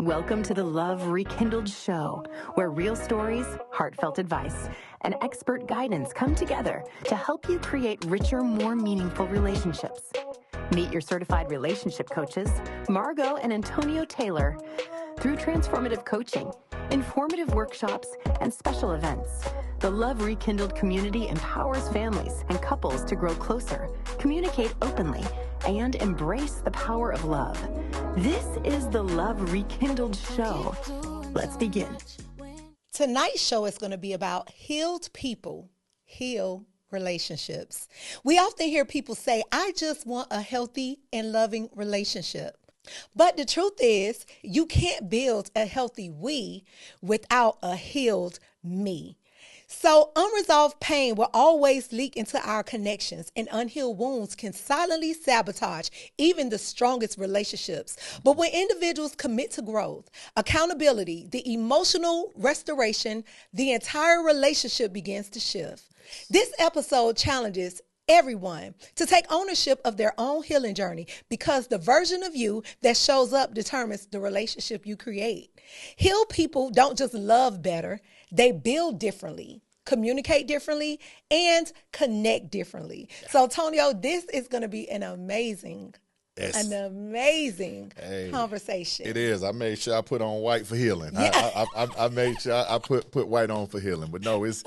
Welcome to the Love Rekindled Show, where real stories, heartfelt advice, and expert guidance come together to help you create richer, more meaningful relationships. Meet your certified relationship coaches, Margot and Antonio Taylor. Through transformative coaching, informative workshops, and special events, the Love Rekindled community empowers families and couples to grow closer, communicate openly, and embrace the power of love. This is the Love Rekindled Show. Let's begin. Tonight's show is going to be about healed people, heal relationships. We often hear people say, I just want a healthy and loving relationship. But the truth is, you can't build a healthy we without a healed me. So unresolved pain will always leak into our connections, and unhealed wounds can silently sabotage even the strongest relationships. But when individuals commit to growth, accountability, the emotional restoration, the entire relationship begins to shift. This episode challenges everyone to take ownership of their own healing journey, because the version of you that shows up determines the relationship you create. Healed people don't just love better, they build differently, communicate differently, and connect differently. So, Tonio, this is going to be an amazing conversation. It is. I made sure I put on white for healing. Yeah. I made sure I put white on for healing. But no, it's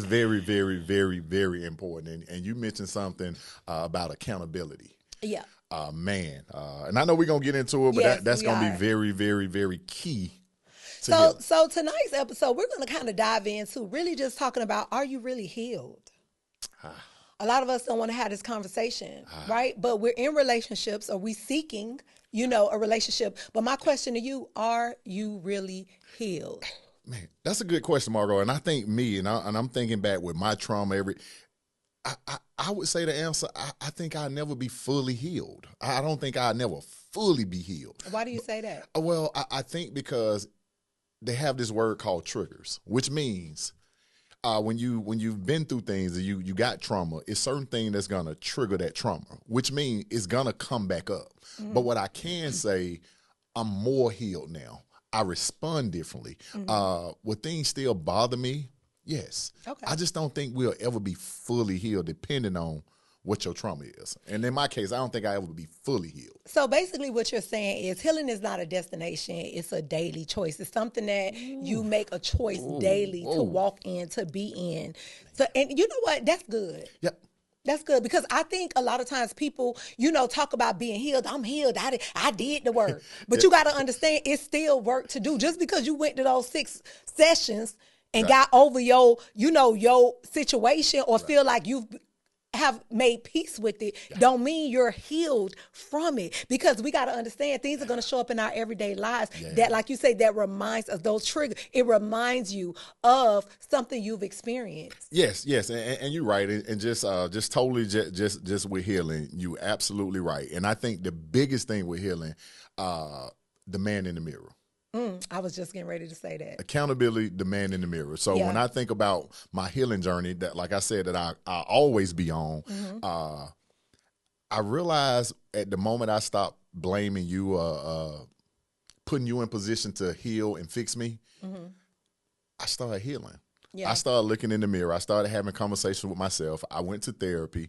very, very, very, very important. And you mentioned something about accountability. Yeah. And I know we're gonna get into it, but Yes, that's we gonna are. be very, very, very key to healing. So tonight's episode, we're going to kind of dive into really just talking about, are you really healed? A lot of us don't want to have this conversation, right? But we're in relationships, or we seeking, a relationship. But my question to you, are you really healed? Man, that's a good question, Margot. And I think I'm thinking back with my trauma. I would say the answer. I think I'll never be fully healed. I don't think I'll never fully be healed. Why do you say that? Well, I think because they have this word called triggers, which means when you've been through things and you got trauma, it's certain thing that's gonna trigger that trauma, which means it's gonna come back up. Mm-hmm. But what I can say, I'm more healed now. I respond differently. Mm-hmm. Will things still bother me? Yes. Okay. I just don't think we'll ever be fully healed, depending on what your trauma is. And in my case, I don't think I ever be fully healed. So basically what you're saying is healing is not a destination. It's a daily choice. It's something that you make a choice daily to walk in, to be in. So, and you know what? That's good. Yep. That's good, because I think a lot of times people, talk about being healed. I'm healed. I did the work. But you got to understand, it's still work to do. Just because you went to those 6 sessions and got over your situation, or feel like you've have made peace with it, don't mean you're healed from it. Because we got to understand, things are going to show up in our everyday lives that, like you say, that reminds us, those triggers. It reminds you of something you've experienced. Yes, and you're right, and just totally just with healing, you absolutely right. And I think the biggest thing with healing, the man in the mirror. I was just getting ready to say that. Accountability, the man in the mirror. So when I think about my healing journey, that, like I said, that I always be on, I realized at the moment I stopped blaming you, putting you in position to heal and fix me, I started healing. Yeah. I started looking in the mirror. I started having conversations with myself. I went to therapy.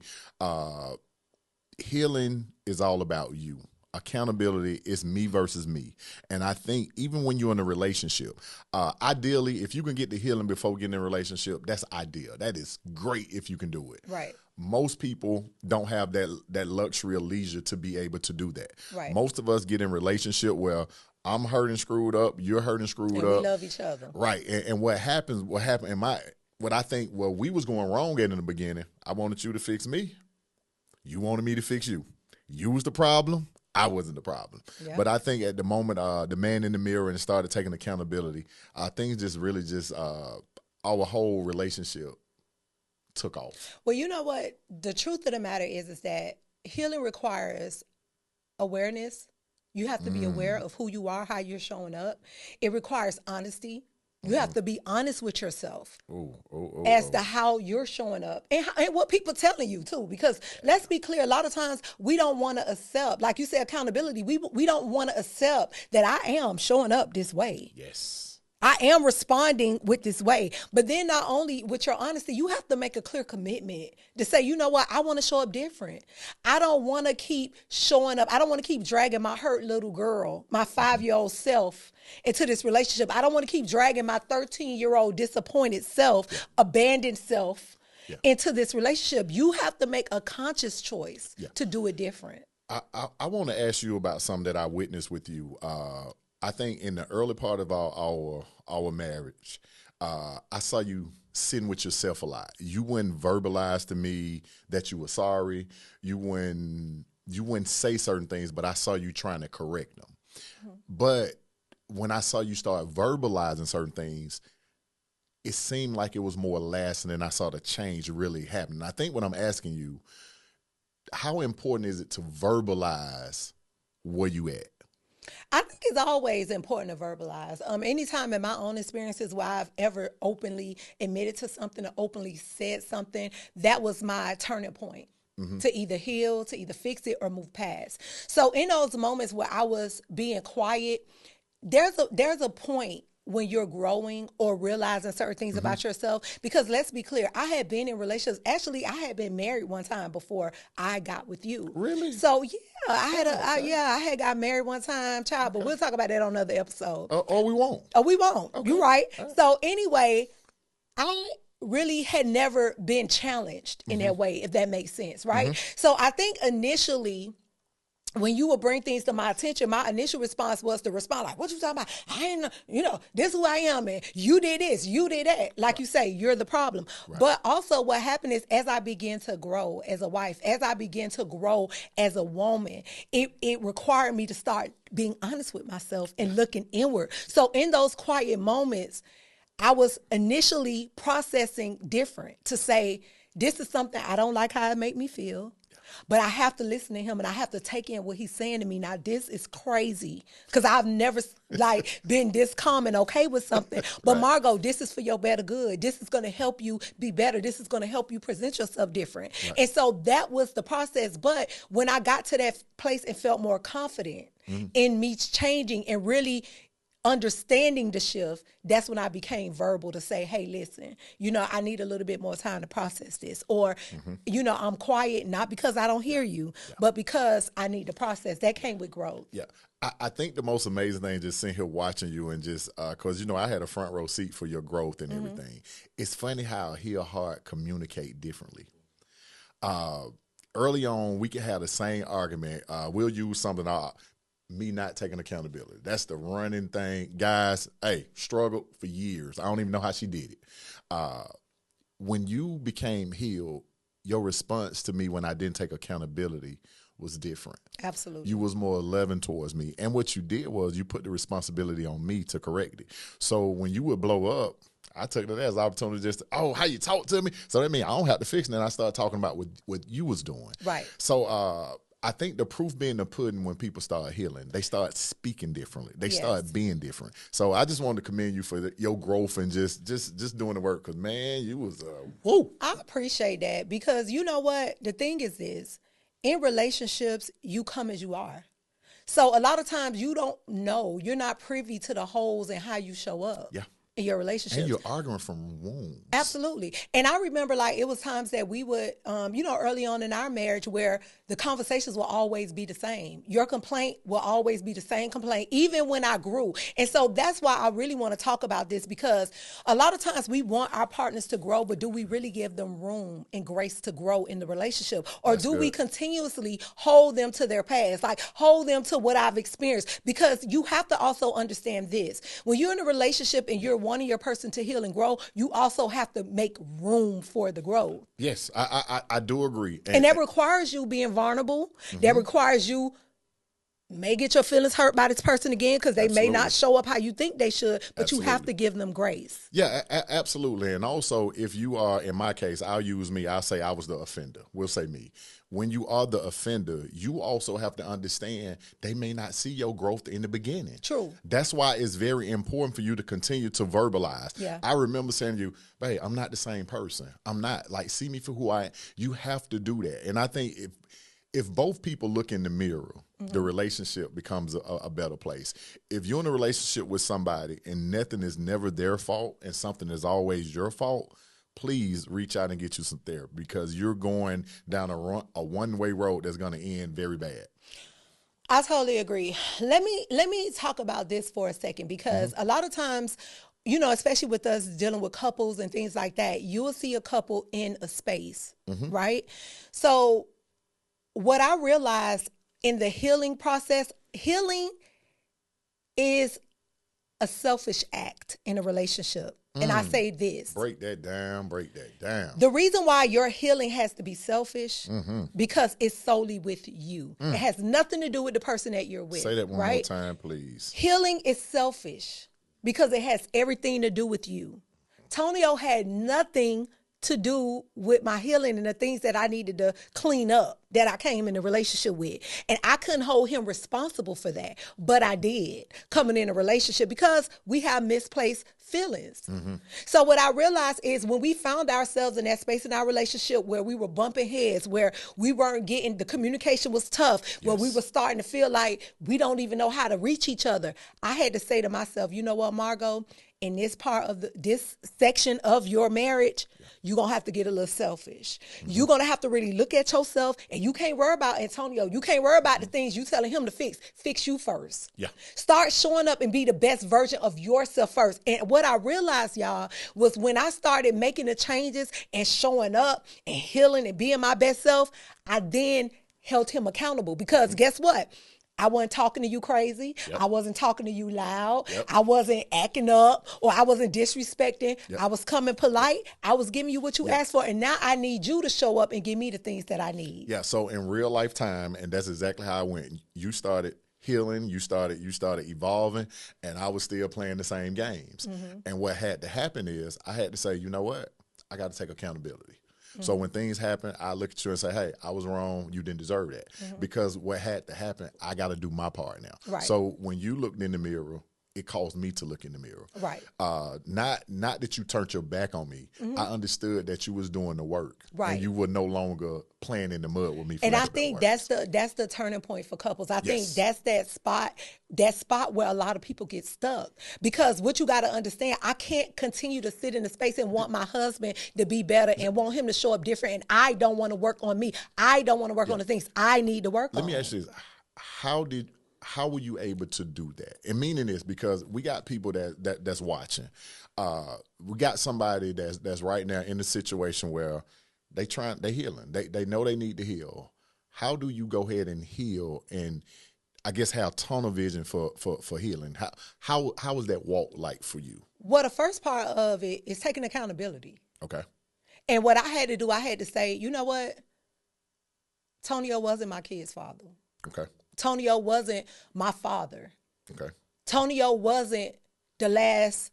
Healing is all about you. Accountability is me versus me. And I think even when you're in a relationship, ideally, if you can get the healing before getting in a relationship, that's ideal. That is great if you can do it. Right. Most people don't have that luxury or leisure to be able to do that. Right. Most of us get in relationship where I'm hurt and screwed up, you're hurt and screwed and up. We love each other. Right. And what happened in what I think, we was going wrong in the beginning, I wanted you to fix me. You wanted me to fix you. You was the problem. I wasn't the problem. Yeah. But I think at the moment, the man in the mirror and started taking accountability, things just really our whole relationship took off. Well, you know what? The truth of the matter is that healing requires awareness. You have to be aware of who you are, how you're showing up. It requires honesty. You have to be honest with yourself as to how you're showing up and what people telling you too. Because let's be clear, a lot of times we don't want to accept, like you said, accountability. We don't want to accept that I am showing up this way. Yes. I am responding with this way. But then not only with your honesty, you have to make a clear commitment to say, you know what, I want to show up different. I don't want to keep showing up. I don't want to keep dragging my hurt little girl, my 5-year-old self into this relationship. I don't want to keep dragging my 13-year-old disappointed self, abandoned self into this relationship. You have to make a conscious choice to do it different. I want to ask you about something that I witnessed with you. I think in the early part of our marriage, I saw you sitting with yourself a lot. You wouldn't verbalize to me that you were sorry. You wouldn't say certain things, but I saw you trying to correct them. Mm-hmm. But when I saw you start verbalizing certain things, it seemed like it was more lasting, and I saw the change really happen. I think what I'm asking you, how important is it to verbalize where you at? I think it's always important to verbalize. Anytime in my own experiences where I've ever openly admitted to something or openly said something, that was my turning point. Mm-hmm. To either heal, to either fix it or move past. So in those moments where I was being quiet, there's a point when you're growing or realizing certain things about yourself. Because let's be clear, I had been in relationships. Actually, I had been married one time before I got with you. Really? So yeah, I had got married one time, child. But we'll talk about that on another episode. Or we won't. Oh, we won't. Okay. You're right. So anyway, I really had never been challenged in that way, if that makes sense, right? So I think initially, when you would bring things to my attention, my initial response was to respond like, what you talking about? I ain't, this is who I am, and you did this, you did that. Like you say, you're the problem. Right. But also what happened is, as I began to grow as a wife, as I began to grow as a woman, it required me to start being honest with myself and looking inward. So in those quiet moments, I was initially processing different to say, this is something I don't like how it make me feel. But I have to listen to him, and I have to take in what he's saying to me. Now, this is crazy because I've never been this calm and okay with something. But Margot, this is for your better good. This is going to help you be better. This is going to help you present yourself different. Right. And so that was the process. But when I got to that place and felt more confident in me changing and really understanding the shift, that's when I became verbal to say, hey, listen, I need a little bit more time to process this. Or, I'm quiet, not because I don't hear you, but because I need to process. That came with growth. Yeah. I think the most amazing thing, just sitting here watching you and just, because, I had a front row seat for your growth and everything. It's funny how heel heart communicate differently. Early on, we could have the same argument. We'll use something me not taking accountability. That's the running thing. Guys, struggled for years. I don't even know how she did it. When you became healed, your response to me when I didn't take accountability was different. Absolutely. You was more loving towards me. And what you did was you put the responsibility on me to correct it. So when you would blow up, I took that as an opportunity just to, how you talk to me? So that means I don't have to fix it. And I started talking about what you was doing. Right. So I think the proof being the pudding when people start healing. They start speaking differently. They start being different. So I just wanted to commend you for your growth and just doing the work because, man, you was, whoo. I appreciate that because you know what? The thing is this. In relationships, you come as you are. So a lot of times you don't know. You're not privy to the holes in how you show up. Yeah. In your relationship. And you're arguing from wounds. Absolutely. And I remember it was times that we would, early on in our marriage where the conversations will always be the same. Your complaint will always be the same complaint, even when I grew. And so that's why I really want to talk about this because a lot of times we want our partners to grow, but do we really give them room and grace to grow in the relationship? Or do we continuously hold them to their past, hold them to what I've experienced? Because you have to also understand this. When you're in a relationship and you're wanting your person to heal and grow, you also have to make room for the growth. Yes, I do agree. And that requires you being vulnerable. That requires you may get your feelings hurt by this person again because they may not show up how you think they should, but you have to give them grace. Yeah, absolutely. And also, if you are, in my case, I'll use me. I'll say I was the offender. We'll say me. When you are the offender, you also have to understand they may not see your growth in the beginning. True. That's why it's very important for you to continue to verbalize. Yeah. I remember saying to you, babe, I'm not the same person. I'm not. Like, see me for who I am. You have to do that. And I think if both people look in the mirror, the relationship becomes a better place. If you're in a relationship with somebody and nothing is never their fault and something is always your fault, please reach out and get you some therapy, because you're going down a one-way road that's going to end very bad. I totally agree. Let me talk about this for a second, because a lot of times, you know, especially with us dealing with couples and things like that, you will see a couple in a space, right? So what I realized in the healing process, healing is a selfish act in a relationship. And I say this. Break that down, break that down. The reason why your healing has to be selfish, because it's solely with you. It has nothing to do with the person that you're with. Say that one right? more time, please. Healing is selfish because it has everything to do with you. Tonio had nothing to do with my healing and the things that I needed to clean up that I came in a relationship with. And I couldn't hold him responsible for that, but I did coming in a relationship because we have misplaced feelings. So what I realized is when we found ourselves in that space in our relationship where we were bumping heads, where we weren't getting, the communication was tough, where we were starting to feel like we don't even know how to reach each other, I had to say to myself, you know what, Margot, in this part of this section of your marriage, you're going to have to get a little selfish. You're going to have to really look at yourself, and you can't worry about Antonio. You can't worry about the things you telling him to fix. Fix you first. Yeah. Start showing up and be the best version of yourself first. And what I realized, y'all, was when I started making the changes and showing up and healing and being my best self, I then held him accountable, because guess what? I wasn't talking to you crazy. Yep. I wasn't talking to you loud. Yep. I wasn't acting up, or I wasn't disrespecting. Yep. I was coming polite. I was giving you what you asked for. And now I need you to show up and give me the things that I need. Yeah. So in real life time, and that's exactly how I went. You started healing, you started evolving, and I was still playing the same games. And what had to happen is I had to say, you know what? I got to take accountability. So when things happen, I look at you and say, hey, I was wrong. You didn't deserve that. Because what had to happen, I got to do my part now. Right. So when you looked in the mirror, it caused me to look in the mirror. Right. Not that you turned your back on me. I understood that you was doing the work. Right. And you were no longer playing in the mud with me. And I think that's the turning point for couples. I think that's that spot where a lot of people get stuck. Because what you got to understand, I can't continue to sit in the space and want my husband to be better and want him to show up different. And I don't want to work on me. I don't want to work on the things I need to work on. Let me ask you this. How were you able to do that? And meaning this, because we got people that's watching. We got somebody that's right now in the situation where they healing. They know they need to heal. How do you go ahead and heal and, I guess, have tunnel vision for healing? How was that walk like for you? Well, the first part of it is taking accountability. Okay. And what I had to do, I had to say, you know what? Tonio wasn't my kid's father. Okay. Tonio wasn't my father. Okay. Tonio wasn't the last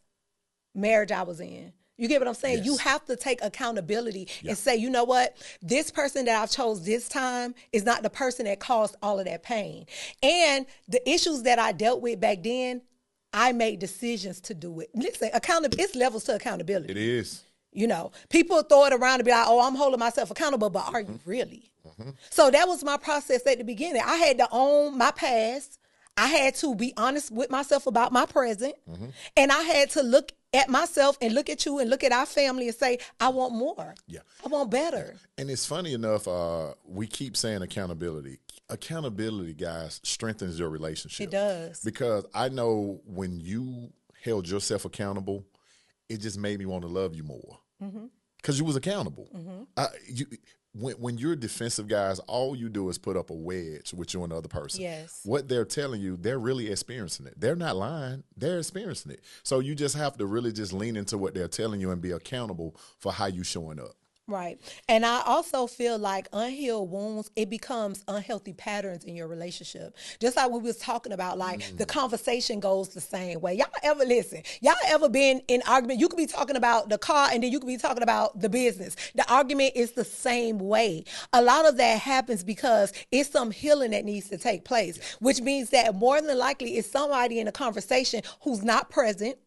marriage I was in. You get what I'm saying? Yes. You have to take accountability and say, you know what? This person that I chose this time is not the person that caused all of that pain. And the issues that I dealt with back then, I made decisions to do it. Listen, it's levels to accountability. It is. You know, people throw it around and be like, oh, I'm holding myself accountable, but are you really? So that was my process at the beginning. I had to own my past. I had to be honest with myself about my present. And I had to look at myself and look at you and look at our family and say, I want more. Yeah. I want better. And it's funny enough, we keep saying accountability. Accountability, guys, strengthens your relationship. It does. Because I know when you held yourself accountable, it just made me want to love you more. Because you was accountable. When you're defensive, guys, all you do is put up a wedge with you and the other person. Yes. What they're telling you, they're really experiencing it. They're not lying. They're experiencing it. So you just have to really just lean into what they're telling you and be accountable for how you showing up. Right. And I also feel like unhealed wounds, it becomes unhealthy patterns in your relationship. Just like we was talking about, like the conversation goes the same way. Y'all ever listen? Y'all ever been in argument? You could be talking about the car and then you could be talking about the business. The argument is the same way. A lot of that happens because it's some healing that needs to take place, which means that more than likely it's somebody in a conversation who's not present,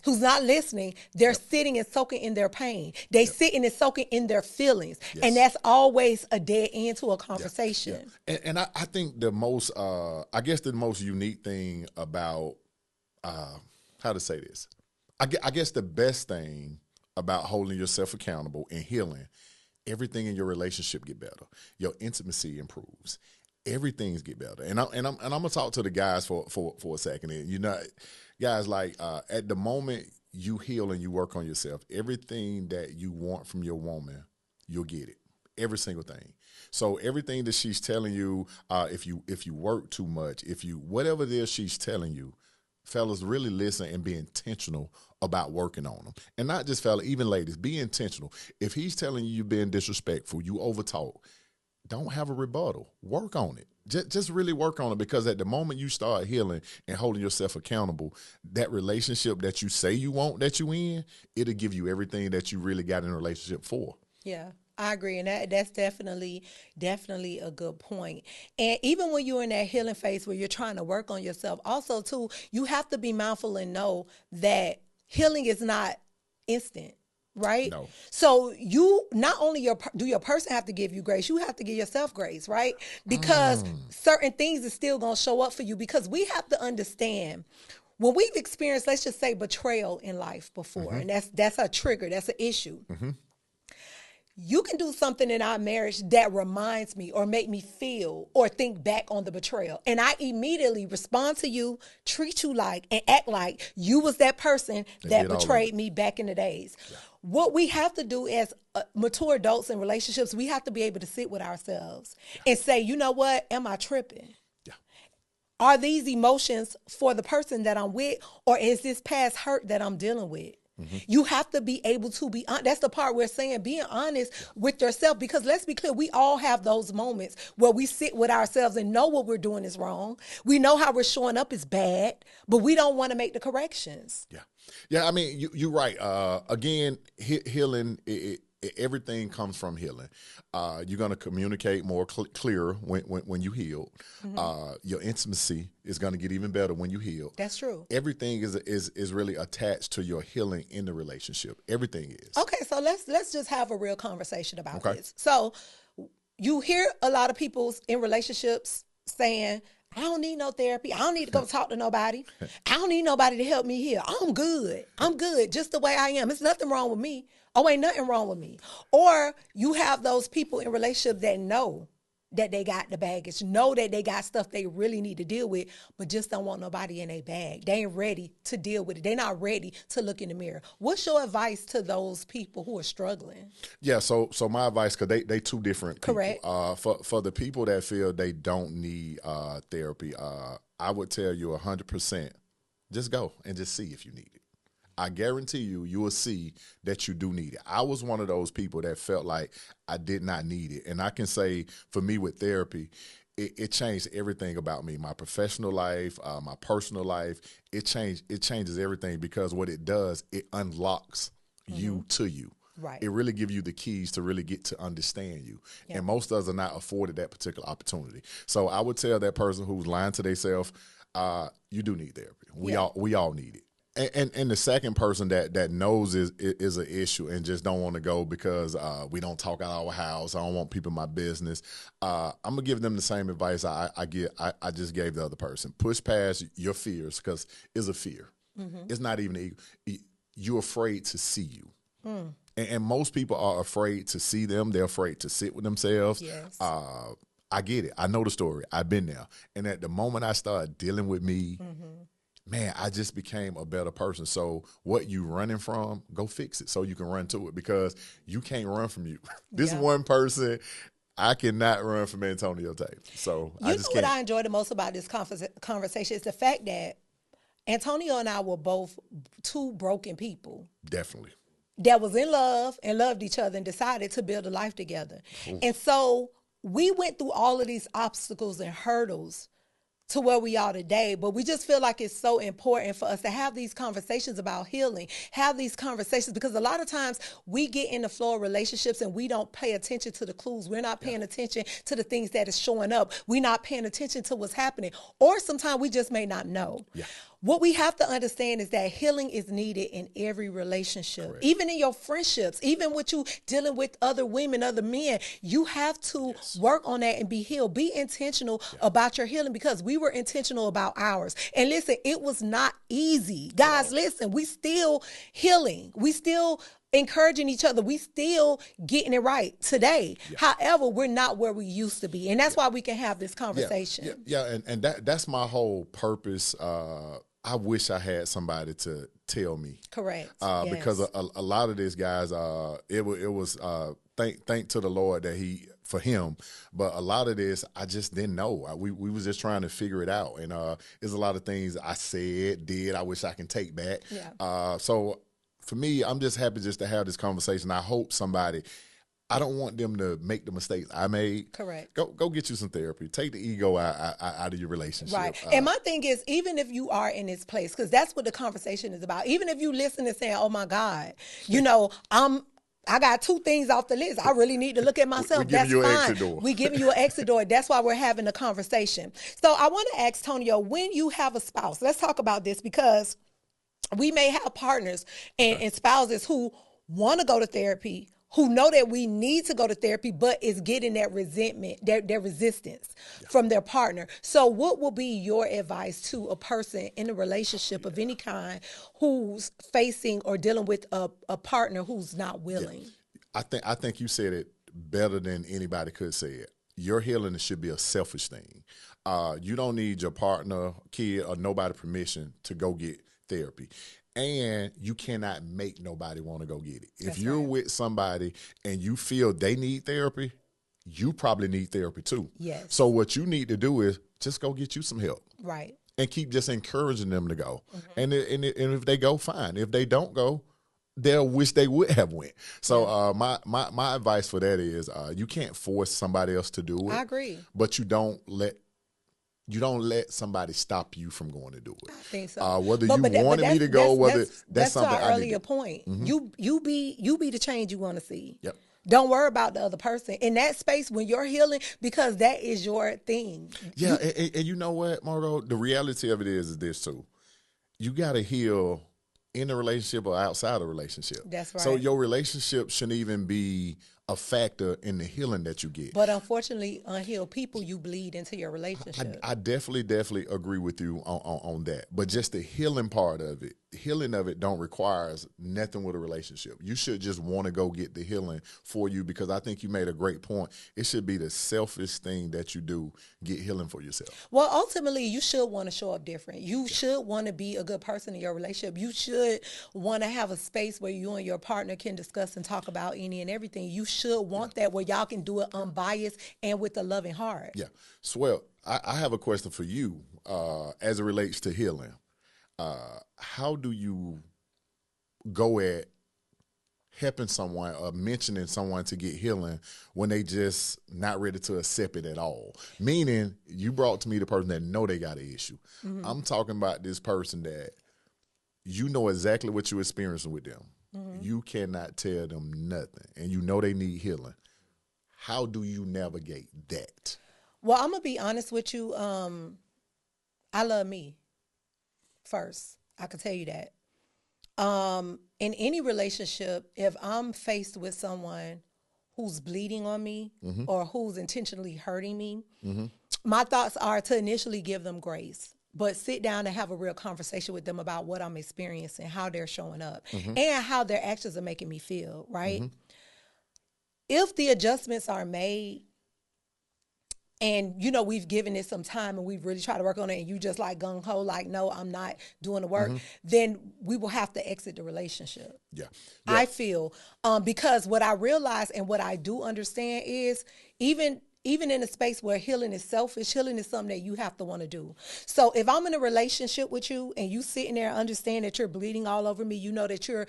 who's not listening. They're sitting and soaking in their pain. They sitting and soaking in their feelings. And that's always a dead end to a conversation. And I think the most, I guess the most unique thing about, how to say this, I guess the best thing about holding yourself accountable and healing, everything in your relationship get better. Your intimacy improves. Everything's get better. And I'm gonna talk to the guys for a second. And you know, guys, like at the moment you heal and you work on yourself, everything that you want from your woman, you'll get it. Every single thing. So everything that she's telling you, if you work too much, if you whatever it is she's telling you, fellas, really listen and be intentional about working on them. And not just fellas, even ladies, be intentional. If he's telling you you're being disrespectful, you overtalk, don't have a rebuttal. Work on it. Just really work on it, because at the moment you start healing and holding yourself accountable, that relationship that you say you want, that you in, it'll give you everything that you really got in a relationship for. Yeah, I agree. And that's definitely a good point. And even when you're in that healing phase where you're trying to work on yourself, also too, you have to be mindful and know that healing is not instant. Right? No. So you not only do your person have to give you grace, you have to give yourself grace, right? Because certain things is still going to show up for you, because we have to understand when we've experienced, let's just say, betrayal in life before, and that's a trigger, that's an issue. You can do something in our marriage that reminds me or make me feel or think back on the betrayal. And I immediately respond to you, treat you like, and act like you was that person that betrayed me back in the days. Yeah. What we have to do as mature adults in relationships, we have to be able to sit with ourselves and say, you know what, am I tripping? Are these emotions for the person that I'm with, or is this past hurt that I'm dealing with? You have to be able to be honest. That's the part we're saying, being honest with yourself, because let's be clear, we all have those moments where we sit with ourselves and know what we're doing is wrong. We know how we're showing up is bad, but we don't want to make the corrections. Yeah. I mean, you're right. Again, healing, everything comes from healing. You're going to communicate more clearer when you heal. Your intimacy is going to get even better when you heal. That's true. Everything is really attached to your healing in the relationship. Everything is. Okay, so let's just have a real conversation about this. So you hear a lot of people in relationships saying, I don't need no therapy. I don't need to go talk to nobody. I don't need nobody to help me heal. I'm good. I'm good just the way I am. There's nothing wrong with me. Oh, ain't nothing wrong with me. Or you have those people in relationships that know that they got the baggage, know that they got stuff they really need to deal with, but just don't want nobody in their bag. They ain't ready to deal with it. They're not ready to look in the mirror. What's your advice to those people who are struggling? Yeah, so my advice, because they two different people. Correct. For the people that feel they don't need therapy, I would tell you 100%, just go and just see if you need it. I guarantee you will see that you do need it. I was one of those people that felt like I did not need it. And I can say for me with therapy, it changed everything about me, my professional life, my personal life. It changes everything, because what it does, it unlocks you to you. Right. It really gives you the keys to really get to understand you. Yep. And most of us are not afforded that particular opportunity. So I would tell that person who's lying to themselves, you do need therapy. We all need it. And the second person that knows is an issue and just don't want to go because we don't talk out our house, I don't want people in my business, I'm gonna give them the same advice I just gave the other person. Push past your fears, because it's a fear. It's not even you're afraid to see you. And most people are afraid to see them. They're afraid to sit with themselves. Yes. I get it. I know the story. I've been there. And at the moment I started dealing with me, man, I just became a better person. So what you running from, go fix it so you can run to it, because you can't run from you. This one person, I cannot run from Antonio Taylor. So I just can't. What I enjoy the most about this conversation is the fact that Antonio and I were both two broken people. Definitely. that was in love and loved each other and decided to build a life together. Ooh. And so we went through all of these obstacles and hurdles to where we are today, but we just feel like it's so important for us to have these conversations about healing, have these conversations, because a lot of times we get in the flow of relationships and we don't pay attention to the clues. We're not paying attention to the things that is showing up. We're not paying attention to what's happening, or sometimes we just may not know. Yeah. What we have to understand is that healing is needed in every relationship. Correct. Even in your friendships, even with you dealing with other women, other men, you have to work on that and be healed. Be intentional about your healing, because we were intentional about ours. And listen, it was not easy. Guys, listen, we still healing. We still encouraging each other. We still getting it right today. Yeah. However, we're not where we used to be. And that's why we can have this conversation. Yeah. And that's my whole purpose. I wish I had somebody to tell me. Correct. Because a lot of this, guys, it was thank to the Lord that for him. But a lot of this, I just didn't know. We was just trying to figure it out. And there's a lot of things I did, I wish I can take back. Yeah. So for me, I'm just happy just to have this conversation. I hope I don't want them to make the mistakes I made. Correct. Go get you some therapy. Take the ego out of your relationship. Right. And my thing is, even if you are in this place, because that's what the conversation is about. Even if you listen and saying, "Oh my God, I got 2 things off the list. I really need to look at myself." That's fine. We giving you an exit door. That's why we're having a conversation. So I want to ask Tonio, when you have a spouse, let's talk about this, because we may have partners and spouses who want to go to therapy, who know that we need to go to therapy, but is getting that resentment, their resistance from their partner. So what will be your advice to a person in a relationship of any kind who's facing or dealing with a partner who's not willing? Yeah. I think you said it better than anybody could say it. Your healing should be a selfish thing. You don't need your partner, kid, or nobody permission to go get therapy. And you cannot make nobody want to go get it. If you're with somebody and you feel they need therapy, you probably need therapy too. Yes. So what you need to do is just go get you some help. Right. And keep just encouraging them to go. Mm-hmm. And if they go, fine. If they don't go, they'll wish they would have went. So my advice for that is you can't force somebody else to do it. I agree. But you don't let somebody stop you from going to do it. I think so. Whether you wanted me to go, that's something our I earlier point. Mm-hmm. You be the change you want to see. Yep. Don't worry about the other person in that space when you're healing, because that is your thing. Yeah, and you know what, Margo? The reality of it is this too. You got to heal in a relationship or outside a relationship. That's right. So your relationship shouldn't even be a factor in the healing that you get. But unfortunately, unhealed people, you bleed into your relationship. I definitely agree with you on that. But just the healing part of it, don't require nothing with a relationship. You should just want to go get the healing for you, because I think you made a great point. It should be the selfish thing that you do, get healing for yourself. Well, ultimately, you should want to show up different. You should want to be a good person in your relationship. You should want to have a space where you and your partner can discuss and talk about any and everything. You should want that where y'all can do it unbiased and with a loving heart. Yeah. Swell, I have a question for you as it relates to healing. How do you go at helping someone or mentioning someone to get healing when they just not ready to accept it at all? Meaning, you brought to me the person that know they got an issue. Mm-hmm. I'm talking about this person that you know exactly what you're experiencing with them. Mm-hmm. You cannot tell them nothing, and you know they need healing. How do you navigate that? Well, I'm going to be honest with you. I love me first. I can tell you that. In any relationship, if I'm faced with someone who's bleeding on me mm-hmm. or who's intentionally hurting me, mm-hmm. my thoughts are to initially give them grace, but sit down and have a real conversation with them about what I'm experiencing, how they're showing up, mm-hmm. and how their actions are making me feel, right? Mm-hmm. If the adjustments are made, and, we've given it some time and we've really tried to work on it, and you just like gung-ho, like, no, I'm not doing the work, mm-hmm. then we will have to exit the relationship. Yeah. I feel, because what I realize and what I do understand is even even in a space where healing is selfish, healing is something that you have to want to do. So if I'm in a relationship with you and you sitting there understand that you're bleeding all over me, you know that you're,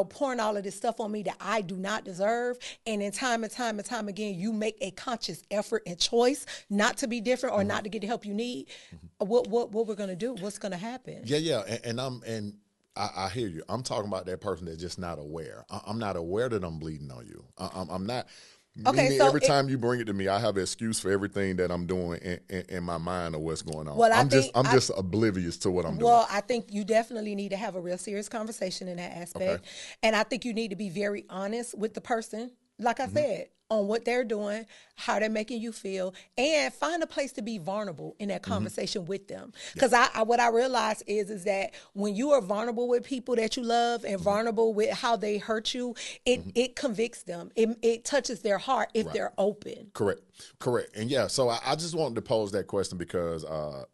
pouring all of this stuff on me that I do not deserve. And in time and time and time again, you make a conscious effort and choice not to be different or not to get the help you need. What we're going to do, what's going to happen? Yeah. And I hear you. I'm talking about that person that's just not aware. I'm not aware that I'm bleeding on you. I'm not. Okay, Meaning so every time you bring it to me, I have an excuse for everything that I'm doing in my mind or what's going on. Well, I'm just oblivious to what I'm doing. Well, I think you definitely need to have a real serious conversation in that aspect. Okay. And I think you need to be very honest with the person, like I said, on what they're doing, how they're making you feel, and find a place to be vulnerable in that conversation with them. Because what I realize is that when you are vulnerable with people that you love and vulnerable with how they hurt you, it convicts them. It touches their heart if they're open. Correct. And yeah, so I just wanted to pose that question because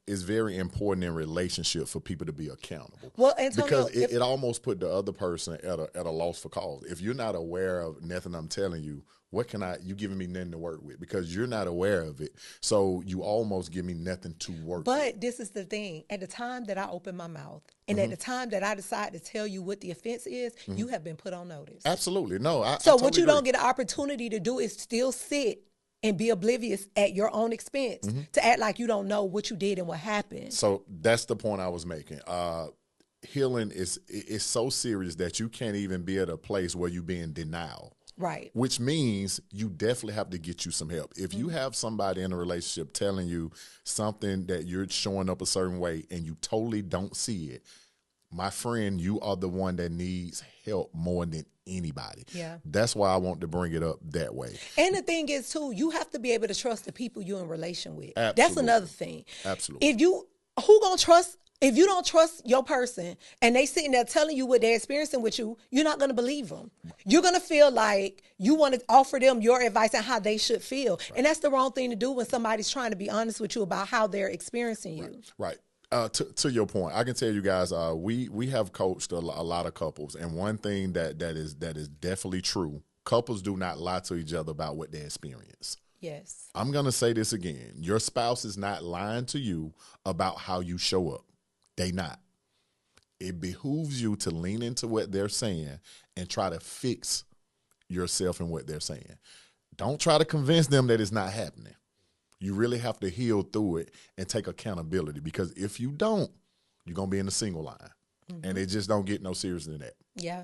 it's very important in relationship for people to be accountable. Well, Antonio, because it almost put the other person at a loss for cause. If you're not aware of nothing I'm telling you, you giving me nothing to work with because you're not aware of it. So you almost give me nothing to work with. But this is the thing. At the time that I open my mouth and at the time that I decide to tell you what the offense is, you have been put on notice. Absolutely. No, I So totally what you agree. don't get an opportunity to do is still sit and be oblivious at your own expense to act like you don't know what you did and what happened. So that's the point I was making. Healing is so serious that you can't even be at a place where you be in denial. Right. Which means you definitely have to get you some help. If you have somebody in a relationship telling you something that you're showing up a certain way and you totally don't see it, my friend, you are the one that needs help more than anybody. Yeah. That's why I want to bring it up that way. And the thing is, too, you have to be able to trust the people you're in relation with. Absolutely. That's another thing. Absolutely. If you don't trust your person and they sitting there telling you what they're experiencing with you, you're not going to believe them. You're going to feel like you want to offer them your advice on how they should feel. Right. And that's the wrong thing to do when somebody's trying to be honest with you about how they're experiencing you. Right. To your point, I can tell you guys, we have coached a lot of couples, and one thing that is definitely true: couples do not lie to each other about what they experience. Yes. I'm gonna say this again: your spouse is not lying to you about how you show up. They not. It behooves you to lean into what they're saying and try to fix yourself in what they're saying. Don't try to convince them that it's not happening. You really have to heal through it and take accountability, because if you don't, you're going to be in the single line. And it just don't get no seriouser than that. Yeah.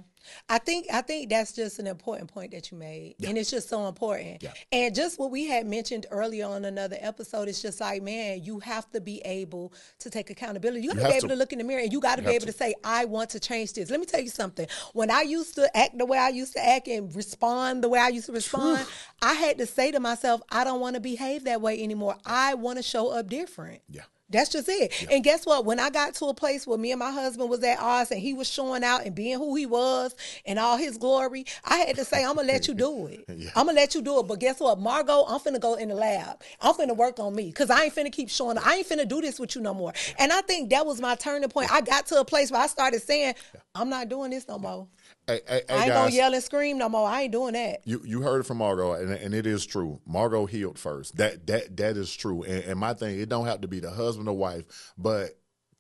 I think that's just an important point that you made. Yeah. And it's just so important. Yeah. And just what we had mentioned earlier on another episode, it's just like, man, you have to be able to take accountability. You got to be able to look in the mirror and you got to be able to say, I want to change this. Let me tell you something. When I used to act the way I used to act and respond the way I used to respond, I had to say to myself, I don't want to behave that way anymore. I want to show up different. Yeah. That's just it. Yeah. And guess what? When I got to a place where me and my husband was at odds and he was showing out and being who he was and all his glory, I had to say, I'm going to let you do it. Yeah. I'm going to let you do it. But guess what? Margot, I'm finna go in the lab. I'm finna work on me because I ain't finna keep showing up. I ain't finna do this with you no more. And I think that was my turning point. I got to a place where I started saying, I'm not doing this no more. Hey, I ain't going to yell and scream no more. I ain't doing that. You heard it from Margot, and it is true. Margot healed first. That is true. And my thing, it don't have to be the husband or wife, but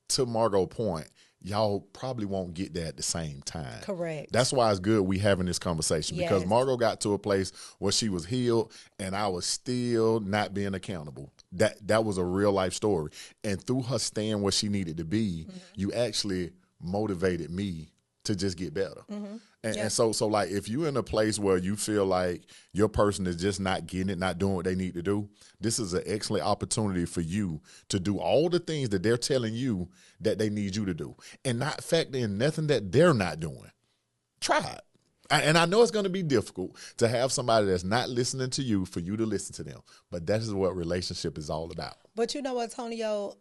to Margot's point, y'all probably won't get there at the same time. Correct. That's why it's good we having this conversation, because Margot got to a place where she was healed and I was still not being accountable. That was a real life story. And through her staying where she needed to be, you actually motivated me to just get better. And so like, if you're in a place where you feel like your person is just not getting it, not doing what they need to do, this is an excellent opportunity for you to do all the things that they're telling you that they need you to do and not factor in nothing that they're not doing. Try it. And I know it's going to be difficult to have somebody that's not listening to you for you to listen to them, but that is what relationship is all about. But you know what, Tonio,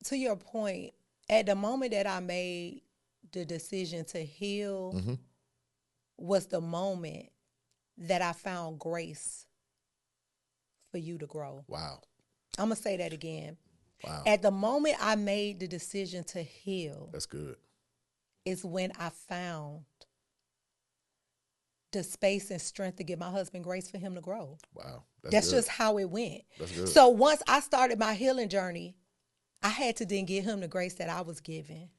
to your point, at the moment that I made the decision to heal was the moment that I found grace for you to grow. Wow. I'm going to say that again. Wow. At the moment I made the decision to heal. That's good. Is when I found the space and strength to give my husband grace for him to grow. Wow. That's just how it went. That's good. So once I started my healing journey, I had to then give him the grace that I was given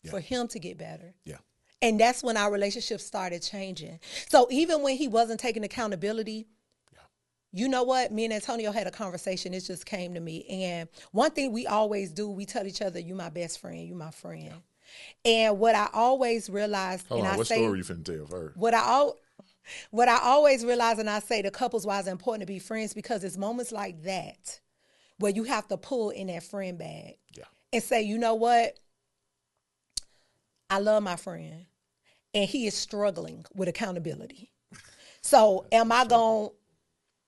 for him to get better. Yeah. And that's when our relationship started changing. So even when he wasn't taking accountability, you know what? Me and Antonio had a conversation. It just came to me. And one thing we always do, we tell each other, you my best friend, you my friend. And what I always realized, What story you finna tell first? What I always realize, and I say to couples why it's important to be friends, because it's moments like that where you have to pull in that friend bag and say, you know what? I love my friend, and he is struggling with accountability. So am I going to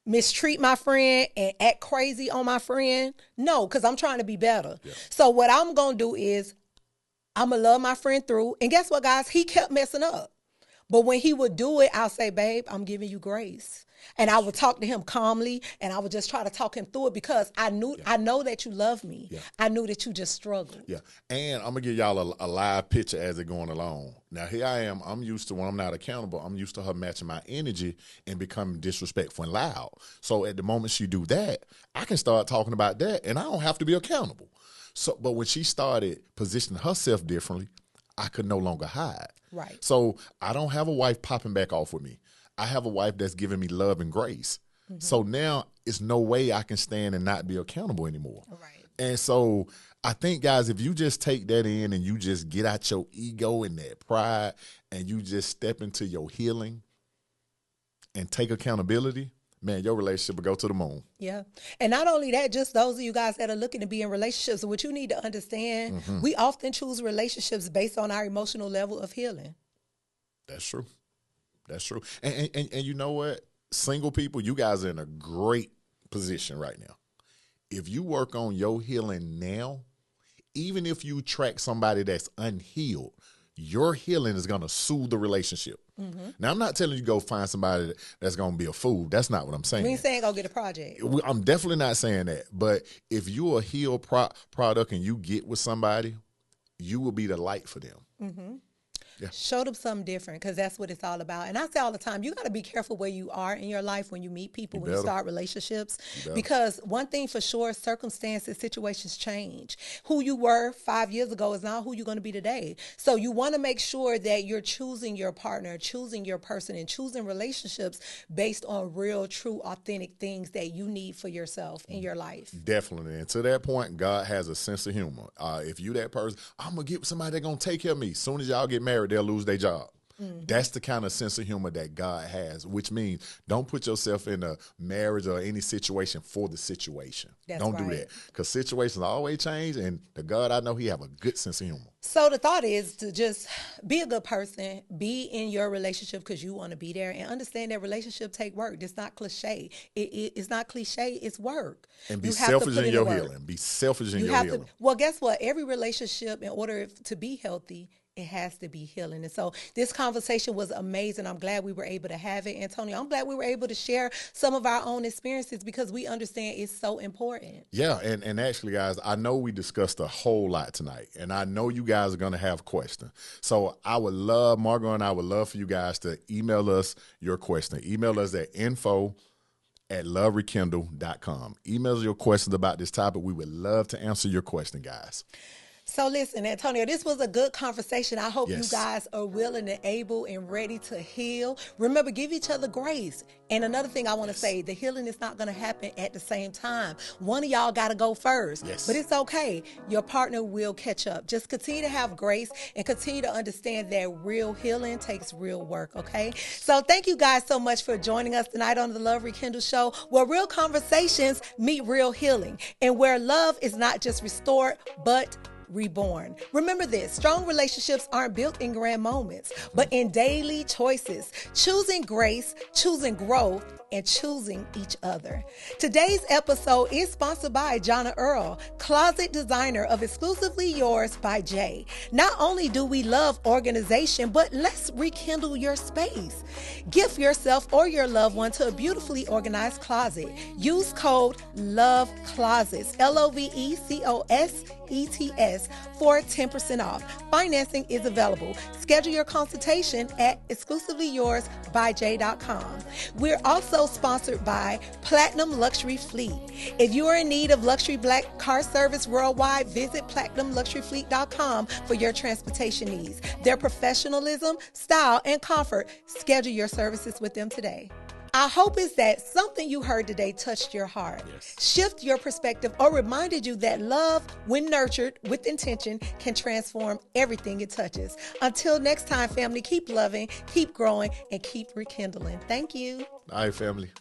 mistreat my friend and act crazy on my friend? No, because I'm trying to be better. Yeah. So what I'm going to do is I'm going to love my friend through. And guess what, guys? He kept messing up. But when he would do it, I'll say, babe, I'm giving you grace. And I would talk to him calmly, and I would just try to talk him through it, because I know that you love me. Yeah. I knew that you just struggled. Yeah. And I'm going to give y'all a live picture as it going along. Now, here I am. I'm used to, when I'm not accountable, I'm used to her matching my energy and becoming disrespectful and loud. So at the moment she do that, I can start talking about that, and I don't have to be accountable. So, but when she started positioning herself differently, I could no longer hide. Right. So I don't have a wife popping back off with me. I have a wife that's giving me love and grace. Mm-hmm. So now it's no way I can stand and not be accountable anymore. Right. And so I think, guys, if you just take that in and you just get out your ego and that pride and you just step into your healing and take accountability, man, your relationship will go to the moon. Yeah. And not only that, just those of you guys that are looking to be in relationships, what you need to understand, we often choose relationships based on our emotional level of healing. That's true. That's true. And you know what? Single people, you guys are in a great position right now. If you work on your healing now, even if you track somebody that's unhealed, your healing is going to soothe the relationship. Mm-hmm. Now, I'm not telling you go find somebody that's going to be a fool. That's not what I'm saying. We ain't saying go get a project. I'm definitely not saying that. But if you're a healed product and you get with somebody, you will be the light for them. Mm-hmm. Yeah. Show them something different, because that's what it's all about. And I say all the time, you got to be careful where you are in your life when you meet people, when you start relationships. Because one thing for sure, circumstances, situations change. Who you were 5 years ago is not who you're going to be today. So you want to make sure that you're choosing your partner, choosing your person, and choosing relationships based on real, true, authentic things that you need for yourself in your life. Definitely. And to that point, God has a sense of humor. If you that person, I'm going to get with somebody that's going to take care of me. As soon as y'all get married, they'll lose their job. Mm-hmm. That's the kind of sense of humor that God has, which means don't put yourself in a marriage or any situation for the situation. Don't do that, because situations always change, and the God I know, he have a good sense of humor. So the thought is to just be a good person, be in your relationship because you want to be there, and understand that relationships take work. It's not cliche. It's not cliche. It's work. And be selfish in your healing. Be selfish in your healing. Well, guess what? Every relationship, in order to be healthy, it has to be healing. And so this conversation was amazing. I'm glad we were able to have it. Antonio, I'm glad we were able to share some of our own experiences, because we understand it's so important. Yeah, and actually, guys, I know we discussed a whole lot tonight, and I know you guys are going to have questions. So I would love, Margot and I would love for you guys to email us your question. Email us at info@loverekindled.com. Email us your questions about this topic. We would love to answer your question, guys. So listen, Antonio, this was a good conversation. I hope you guys are willing and able and ready to heal. Remember, give each other grace. And another thing I want to say, the healing is not going to happen at the same time. One of y'all got to go first. Yes. But it's okay. Your partner will catch up. Just continue to have grace and continue to understand that real healing takes real work, okay? So thank you guys so much for joining us tonight on the Love Rekindled Show, where real conversations meet real healing, and where love is not just restored, but reborn. Remember this, strong relationships aren't built in grand moments, but in daily choices, choosing grace, choosing growth, and choosing each other. Today's episode is sponsored by Jonna Earl, closet designer of Exclusively Yours by Jay. Not only do we love organization, but let's rekindle your space. Gift yourself or your loved one to a beautifully organized closet. Use code LOVECLOSETS, LOVECOSETS, ETS for 10% off. Financing is available. Schedule your consultation at exclusivelyyours.by.j.com. We're also sponsored by Platinum Luxury Fleet. If you are in need of luxury black car service worldwide, visit PlatinumLuxuryFleet.com for your transportation needs. Their professionalism, style, and comfort. Schedule your services with them today. Our hope is that something you heard today touched your heart, shift your perspective, or reminded you that love, when nurtured with intention, can transform everything it touches. Until next time, family, keep loving, keep growing, and keep rekindling. Thank you. All right, family.